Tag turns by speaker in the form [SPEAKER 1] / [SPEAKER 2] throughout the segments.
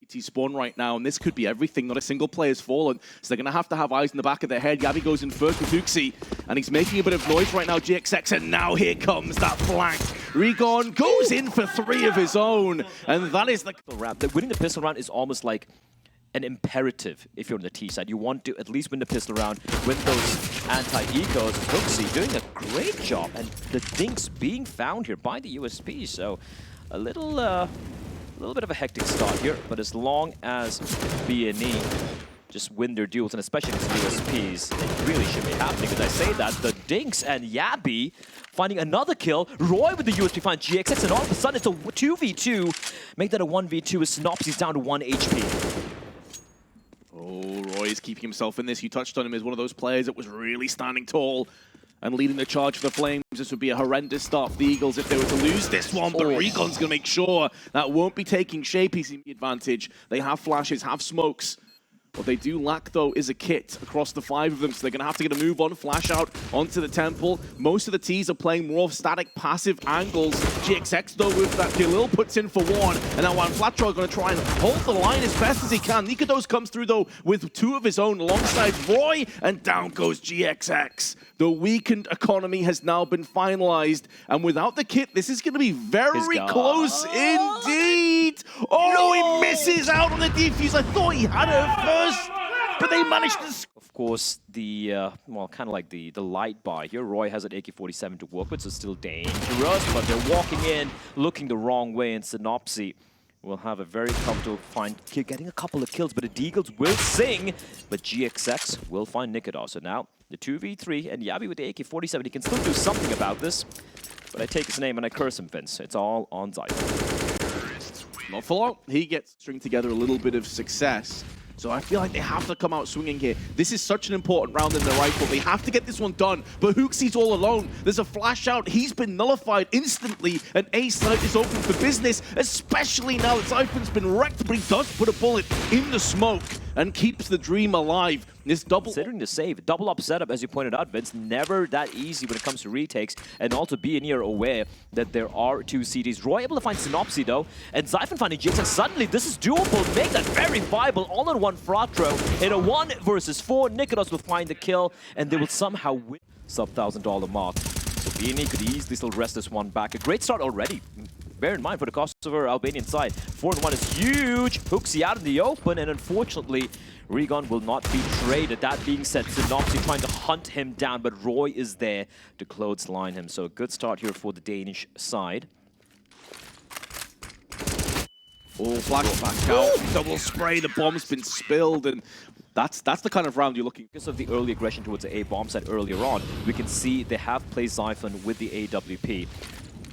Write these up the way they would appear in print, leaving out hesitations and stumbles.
[SPEAKER 1] spawn right now, and this could be everything. Not a single player's fallen, so they're going to have eyes in the back of their head. jabbi goes in first with HooXi, and he's making a bit of noise right now, GXX, and now here comes that flank. rigoN goes in for 3 of his own, and that is the
[SPEAKER 2] round. Winning the pistol round is almost like an imperative if you're on the T side. You want to at least win the pistol round, win those anti-ecos. HooXi doing a great job, and the dinks being found here by the USP, so a little bit of a hectic start here, but as long as BNE just win their duels, and especially against USPs, it really should be happening. As I say that, the dinks and jabbi finding another kill. roeJ with the USP finds GXX, and all of a sudden it's a 2v2. Make that a 1v2 as sinnopsyy down to 1 HP.
[SPEAKER 1] Oh, roeJ is keeping himself in this. You touched on him as one of those players that was really standing tall and leading the charge for the Flames. This would be a horrendous start for the Eagles if they were to lose this one, but rigoN's going to make sure that won't be taking shape. He's in the advantage. They have flashes, have smokes. What they do lack, though, is a kit across the 5 of them, so they're going to have to get a move on, flash out onto the temple. Most of the Ts are playing more static, passive angles. GXX, though, with that Khalil puts in for 1, and now juanflatroo are going to try and hold the line as best as he can. nicoodoz comes through, though, with 2 of his own alongside roeJ, and down goes GXX. The weakened economy has now been finalized, and without the kit, this is going to be very close indeed. Oh, he misses out on the defuse. I thought he had it first, but they managed to...
[SPEAKER 2] Of course, the, well, kind of like the light buy here. roeJ has an AK-47 to work with, so still dangerous, but they're walking in, looking the wrong way, and sinnopsyy will have a very comfortable find, getting a couple of kills, but the Deagles will sing, but GXX will find nicoodoz. So now, the 2v3, and jabbi with the AK-47, he can still do something about this, but I take his name and I curse him, Vince. It's all on Zyphon.
[SPEAKER 1] Not for long. He gets string together a little bit of success. So I feel like they have to come out swinging here. This is such an important round in the rifle. They have to get this one done. But HooXi's all alone. There's a flash out. He's been nullified instantly. And A site is open for business, especially now that Zyphon's been wrecked. But he does put a bullet in the smoke and keeps the dream alive. This double...
[SPEAKER 2] Considering the save, double up setup, as you pointed out, Vince, never that easy when it comes to retakes. And also being aware that there are 2 CTs. roeJ able to find sinnopsyy, though. And Zyphon finding GXX. Suddenly, this is doable. Make that very viable. All in one juanflatroo. In a 1 versus 4, nicoodoz will find the kill. And they will somehow win sub-$1,000 mark. So BNE could easily still rest this one back. A great start already. Bear in mind, for the Kosovo Albanian side, 4-1 is huge. HooXi out in the open, and unfortunately, rigoN will not be traded. That being said, sinnopsyy trying to hunt him down, but roeJ is there to clothesline him. So a good start here for the Danish side.
[SPEAKER 1] Oh, flag back out. Double spray. The bomb's been spilled, and that's the kind of round you're looking.
[SPEAKER 2] Because of the early aggression towards the A bomb site earlier on, we can see they have played Zyphon with the AWP.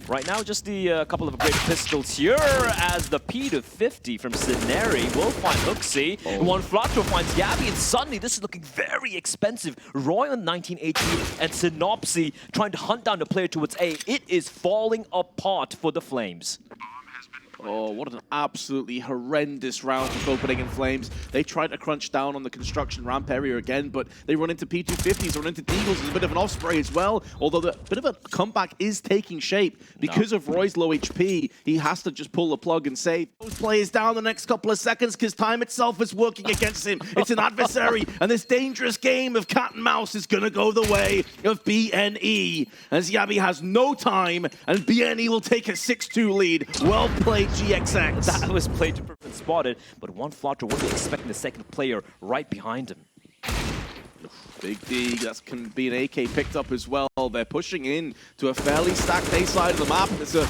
[SPEAKER 2] Right now, just the couple of great pistols here as the P250 from sinnopsyy will find HooXi. juanflatroo finds jabbi, and suddenly this is looking very expensive. roeJ on 19 HP and sinnopsyy trying to hunt down the player towards A. It is falling apart for the Flames.
[SPEAKER 1] Oh, what an absolutely horrendous round for Copenhagen Flames. They tried to crunch down on the construction ramp area again, but they run into P250s, run into Deagles. There's a bit of an off-spray as well, although the bit of a comeback is taking shape. Because of roeJ's low HP, he has to just pull the plug and save. Those players down the next couple of seconds because time itself is working against him. It's an adversary, and this dangerous game of cat and mouse is going to go the way of BNE, as jabbi has no time, and BNE will take a 6-2 lead. Well played, GXX.
[SPEAKER 2] That was played to perfect spotted, but juanflatroo won't be expecting the second player right behind him.
[SPEAKER 1] Big D, that can be an AK picked up as well. They're pushing in to a fairly stacked A side of the map. It's a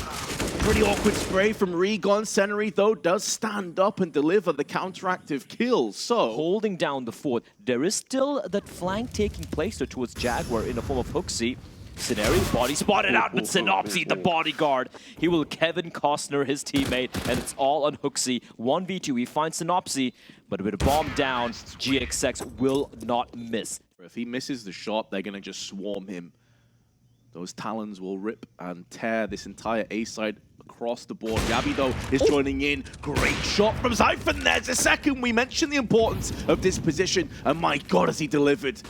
[SPEAKER 1] pretty awkward spray from rigoN. sinnopsyy, though, does stand up and deliver the counteractive kill. So,
[SPEAKER 2] holding down the fort, there is still that flank taking place towards Jaguar in the form of HooXi. sinnopsyy body spotted out with sinnopsyy, the bodyguard. He will Kevin Costner, his teammate, and it's all on HooXi. 1v2, he finds sinnopsyy, but with a bomb down, GXX will not miss.
[SPEAKER 1] If he misses the shot, they're going to just swarm him. Those talons will rip and tear this entire A side across the board. jabbi, though, is joining in. Great shot from Zyphon. There's a second. We mentioned the importance of this position, and my God, has he delivered.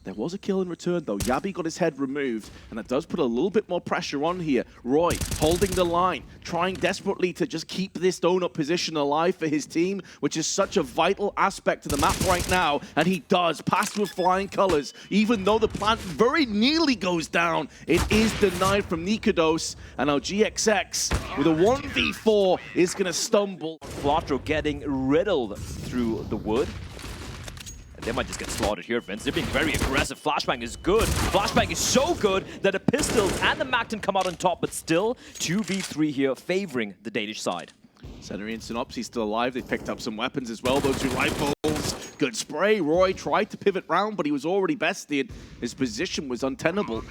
[SPEAKER 1] There was a kill in return, though. Jabbi got his head removed, and that does put a little bit more pressure on here. roeJ holding the line, trying desperately to just keep this donut position alive for his team, which is such a vital aspect to the map right now, and he does pass with flying colors. Even though the plant very nearly goes down, it is denied from nicoodoz, and now GXX, with a 1v4, is going to stumble.
[SPEAKER 2] Flatroo getting riddled through the wood. They might just get slaughtered here, Vince. They're being very aggressive. Flashbang is good. Flashbang is so good that the pistols and the MAC-10 come out on top, but still 2v3 here favoring the Danish side.
[SPEAKER 1] sinnopsyy and sinnopsyy still alive. They picked up some weapons as well. Those two rifles. Good spray. roeJ tried to pivot round, but he was already bested. His position was untenable.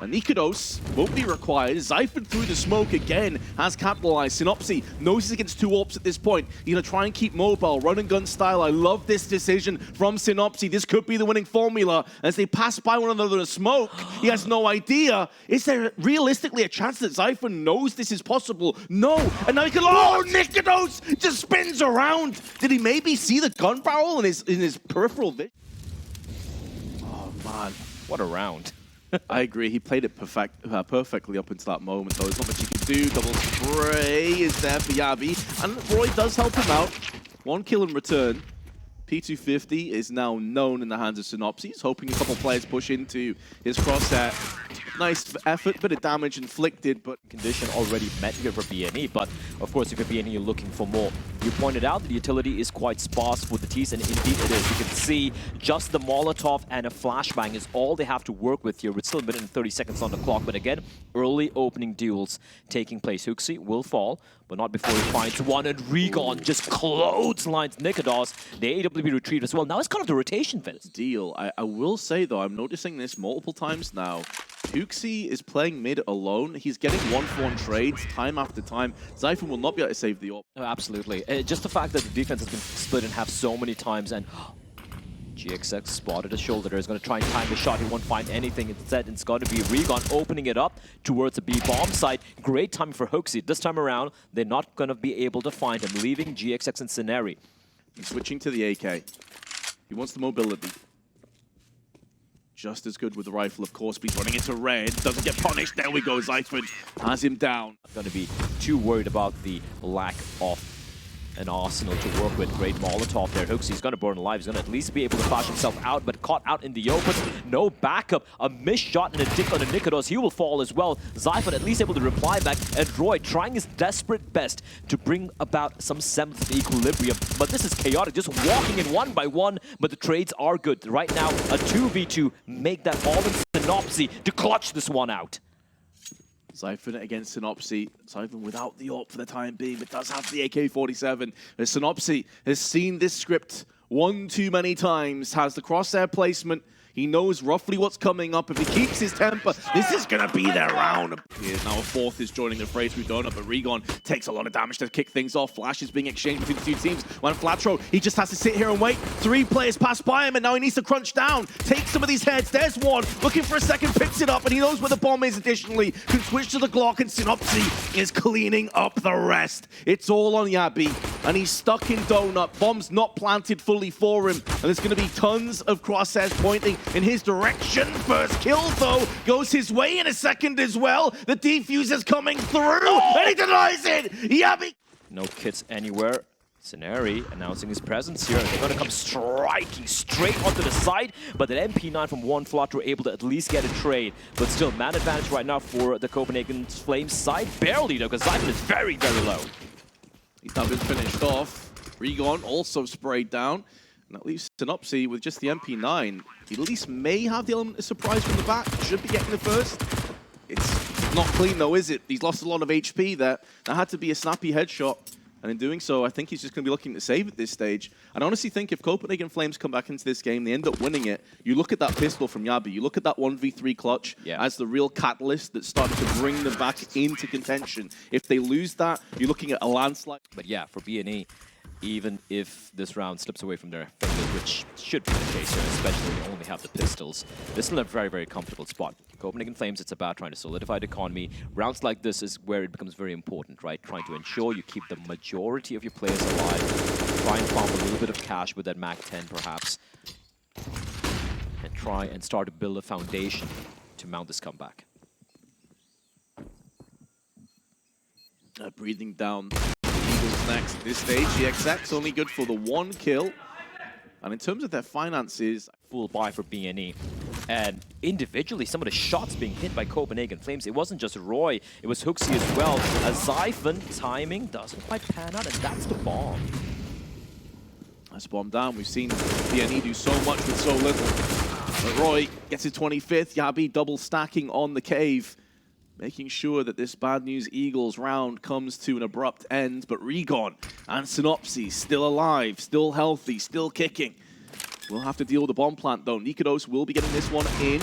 [SPEAKER 1] And nicoodoz won't be required. Zyphon through the smoke again has capitalized. sinnopsyy knows he's against two AWPs at this point. He's going to try and keep mobile, run and gun style. I love this decision from sinnopsyy. This could be the winning formula. As they pass by one another in the smoke, he has no idea. Is there realistically a chance that Zyphon knows this is possible? No. And now he can. Oh, nicoodoz just spins around. Did he maybe see the gun barrel in his peripheral vision? Oh, man.
[SPEAKER 2] What a round.
[SPEAKER 1] I agree. He played it perfectly up until that moment, though. There's not much he can do. Double spray is there for jabbi. And roeJ does help him out. One kill in return. P250 is now known in the hands of sinnopsyy. He's hoping a couple players push into his crosshair. Nice effort, bit of damage inflicted, but
[SPEAKER 2] condition already met here for BNE, but of course if you're BNE you're looking for more. You pointed out that the utility is quite sparse with the T's, and indeed it is. You can see just the Molotov and a flashbang is all they have to work with here. It's still a minute and 30 seconds on the clock, but again, early opening duels taking place. HooXi will fall, but not before he finds one, and rigoN just clotheslines nicoodoz. The AWP retreat as well. Now it's kind of the rotation, Vince.
[SPEAKER 1] Deal. I will say, though, I'm noticing this multiple times now. HooXi is playing mid alone. He's getting 1-for-1 trades time after time. Zyphon will not be able to save the AWP.
[SPEAKER 2] Oh, absolutely. Just the fact that the defense has been split in half so many times, and GXX spotted a shoulder there. He's going to try and time the shot. He won't find anything. Instead, it's going to be rigoN opening it up towards a B-bomb site. Great timing for HooXi. This time around, they're not going to be able to find him, leaving GXX and sinnopsyy.
[SPEAKER 1] He's switching to the AK. He wants the mobility. Just as good with the rifle, of course, but he's running into red. Doesn't get punished. There we go. Zyphon has him down.
[SPEAKER 2] Not going to be too worried about the lack of an arsenal to work with. Great Molotov there. HooXi's going to burn alive. He's going to at least be able to flash himself out, but caught out in the open. No backup. A missed shot and a dick on the nicoodoz. He will fall as well. Zyphon at least able to reply back, and roeJ trying his desperate best to bring about some semblance of equilibrium. But this is chaotic. Just walking in one by one, but the trades are good. Right now, a 2v2. Make that all in sinnopsyy to clutch this one out.
[SPEAKER 1] Zyphon against sinnopsyy. Zyphon without the AWP for the time being, but does have the AK-47. As sinnopsyy has seen this script one too many times, has the crosshair placement. He knows roughly what's coming up. If he keeps his temper, this is going to be their round. Now a fourth is joining the fray through donut, but rigoN takes a lot of damage to kick things off. Flash is being exchanged between the two teams. juanflatroo, he just has to sit here and wait. 3 players pass by him, and now he needs to crunch down. Take some of these heads. There's one. Looking for a second, picks it up, and he knows where the bomb is additionally. Can switch to the Glock, and sinnopsyy is cleaning up the rest. It's all on jabbi, and he's stuck in donut. Bomb's not planted fully for him, and there's going to be tons of crosshairs pointing in his direction. First kill, though, goes his way in a second as well. The defuser's coming through, and he denies it! jabbi!
[SPEAKER 2] No kits anywhere. sinnopsyy announcing his presence here. They're going to come striking straight onto the side, but that MP9 from juanflatroo able to at least get a trade. But still, man advantage right now for the Copenhagen Flames side. Barely, though, because Zyphon is very, very low.
[SPEAKER 1] He's now been finished off. rigoN also sprayed down. And that leaves sinnopsyy with just the MP9. He at least may have the element of surprise from the back. Should be getting the first. It's not clean though, is it? He's lost a lot of HP there. That had to be a snappy headshot. And in doing so, I think he's just going to be looking to save at this stage. And I honestly think if Copenhagen Flames come back into this game, they end up winning it. You look at that pistol from jabbi, you look at that 1v3 clutch as the real catalyst that started to bring them back into contention. If they lose that, you're looking at a landslide.
[SPEAKER 2] But yeah, for BNE, even if this round slips away from their fingers, which should be the case here, especially when they only have the pistols, they're still in a very, very comfortable spot. Copenhagen Flames, it's about trying to solidify the economy. Rounds like this is where it becomes very important, right? Trying to ensure you keep the majority of your players alive, try and farm a little bit of cash with that MAC-10 perhaps, and try and start to build a foundation to mount this comeback.
[SPEAKER 1] Breathing down the Eagles next. At this stage, GXX only good for the 1 kill. And in terms of their finances,
[SPEAKER 2] Full buy for BNE. And individually, some of the shots being hit by Copenhagen Flames, it wasn't just roeJ, it was HooXi as well. As Zyphon, timing doesn't quite pan out, and that's the bomb.
[SPEAKER 1] That's bomb down. We've seen BNE do so much with so little. But roeJ gets his 25th. Jabbi double stacking on the cave, making sure that this Bad News Eagles round comes to an abrupt end. But rigoN and sinnopsyy still alive, still healthy, still kicking. We'll have to deal with the bomb plant, though. nicoodoz will be getting this one in.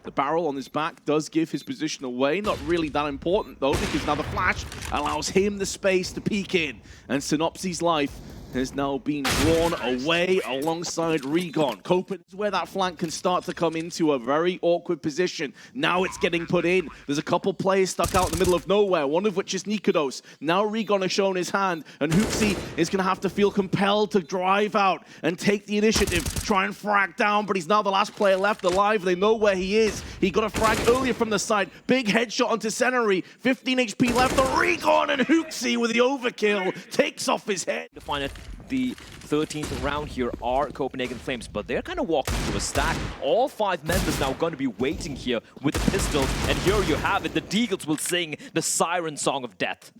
[SPEAKER 1] The barrel on his back does give his position away. Not really that important, though, because now the flash allows him the space to peek in. And sinnopsyy's life has now been drawn away alongside rigoN. Copenhagen is where that flank can start to come into a very awkward position. Now it's getting put in. There's a couple players stuck out in the middle of nowhere, one of which is nicoodoz. Now rigoN has shown his hand, and HooXi is going to have to feel compelled to drive out and take the initiative, try and frag down, but he's now the last player left alive. They know where he is. He got a frag earlier from the side. Big headshot onto sinnopsyy. 15 HP left. The rigoN, and HooXi with the overkill takes off his head.
[SPEAKER 2] To find it, the 13th round here are Copenhagen Flames, but they're kind of walking through a stack. All 5 members now going to be waiting here with the pistols, and here you have it. The Deagles will sing the siren song of death.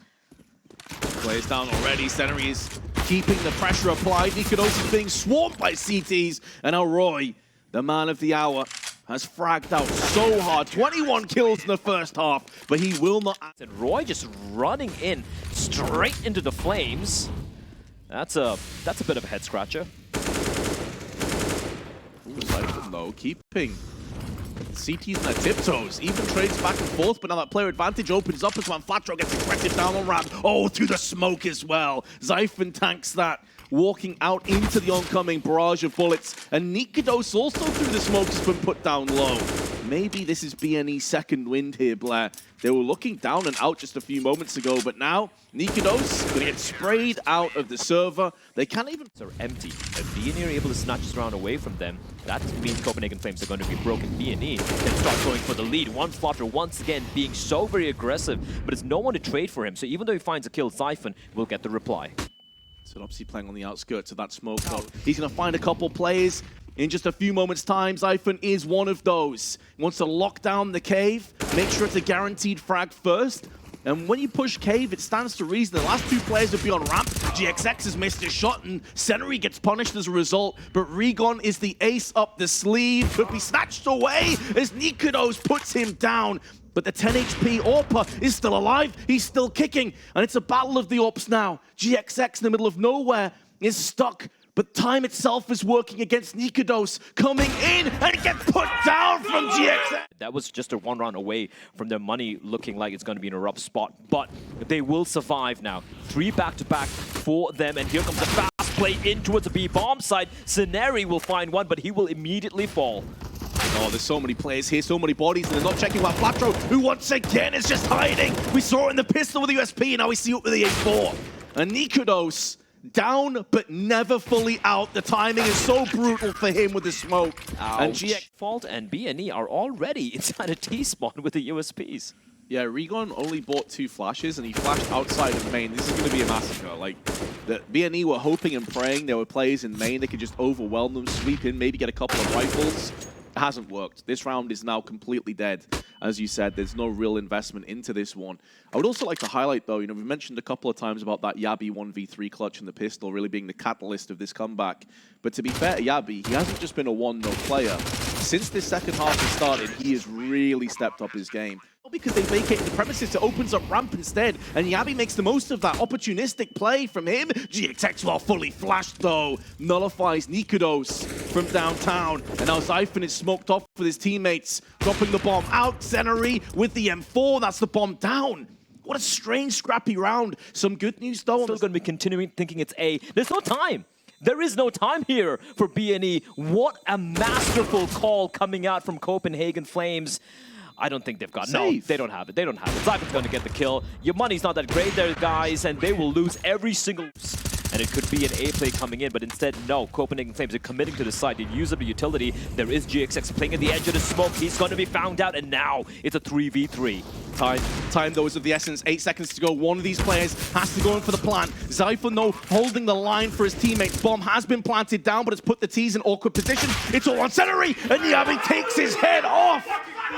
[SPEAKER 1] Players down already. sinnopsyy is keeping the pressure applied. nicoodoz is being swarmed by CTs, and now roeJ, the man of the hour, has fragged out so hard. 21 kills in the first half, but he will not.
[SPEAKER 2] And roeJ just running in straight into the Flames. That's a bit of a head scratcher.
[SPEAKER 1] Zyphon, though, keeping CTs in their tiptoes. Even trades back and forth, but now that player advantage opens up as juanflatroo gets aggressive down on ramp. Oh, through the smoke as well. Zyphon tanks that, walking out into the oncoming barrage of bullets. And nicoodoz also through the smoke has been put down low. Maybe this is BNE's second wind here, Blair. They were looking down and out just a few moments ago, but now nicoodoz going to get sprayed out of the server. They can't even...
[SPEAKER 2] Are empty. If BNE are able to snatch this round away from them, that means Copenhagen Flames are going to be broken. BNE can start going for the lead. juanflatroo once again being so very aggressive, but it's no one to trade for him. So even though he finds a kill, Zyphon will get the reply.
[SPEAKER 1] sinnopsyy playing on the outskirts of that smoke, though. He's going to find a couple plays. In just a few moments' time, Zyphon is one of those. He wants to lock down the cave, make sure it's a guaranteed frag first. And when you push cave, it stands to reason the last 2 players will be on ramp. GXX has missed his shot, and sinnopsyy gets punished as a result. But rigoN is the ace up the sleeve. Could be snatched away as nicoodoz puts him down. But the 10 HP AWPer is still alive. He's still kicking. And it's a battle of the AWPs now. GXX in the middle of nowhere is stuck. But time itself is working against nicoodoz, coming in and gets put down from GXX.
[SPEAKER 2] That was just a 1 round away from their money looking like it's going to be in a rough spot. But they will survive now. 3 back-to-back for them. And here comes a fast play in towards the B-bomb side. sinnopsyy will find one, but he will immediately fall.
[SPEAKER 1] Oh, there's so many players here, so many bodies, and they're not checking juanflatroo, who once again is just hiding. We saw it in the pistol with the USP, and now we see it with the A4. And nicoodoz down, but never fully out. The timing is so brutal for him with the smoke.
[SPEAKER 2] Ouch.
[SPEAKER 1] And GX
[SPEAKER 2] Fault and BNE are already inside a T-spawn with the USPs.
[SPEAKER 1] Yeah, rigoN only bought 2 flashes, and he flashed outside of main. This is going to be a massacre. Like, the BNE were hoping and praying there were players in main that could just overwhelm them, sweep in, maybe get a couple of rifles. It hasn't worked. This round is now completely dead. As you said, there's no real investment into this one. I would also like to highlight, though, we've mentioned a couple of times about that jabbi 1v3 clutch and the pistol really being the catalyst of this comeback. But to be fair to jabbi, he hasn't just been a 1-0 player. Since this second half has started, he has really stepped up his game. Because they vacated the premises, it opens up ramp instead, and jabbi makes the most of that opportunistic play from him. GXX, while fully flashed, though, nullifies nicoodoz from downtown, and now Zyphon is smoked off with his teammates, dropping the bomb out. sinnopsyy with the M4, that's the bomb down. What a strange, scrappy round. Some good news, though.
[SPEAKER 2] Still going to be continuing thinking it's A. There's no time. There is no time here for BNE. What a masterful call coming out from Copenhagen Flames. I don't think they've got...
[SPEAKER 1] Safe.
[SPEAKER 2] No, they don't have it. They don't have it. Zyphon's going to get the kill. Your money's not that great there, guys, and they will lose every single... and it could be an A play coming in, but instead, no. Copenhagen Flames are committing to the side. They use up the utility. There is GXX playing at the edge of the smoke. He's going to be found out, and now it's a 3v3.
[SPEAKER 1] Time though is of the essence. 8 seconds to go. One of these players has to go in for the plant. Zyphon though holding the line for his teammates. Bomb has been planted down, but it's put the T's in awkward position. It's all on Sennery, and jabbi takes his head off.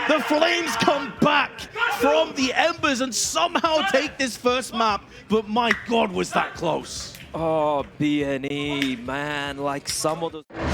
[SPEAKER 1] The Flames come back from the embers and somehow take this first map, but my God, was that close.
[SPEAKER 2] Oh, BNE, man, like some of those...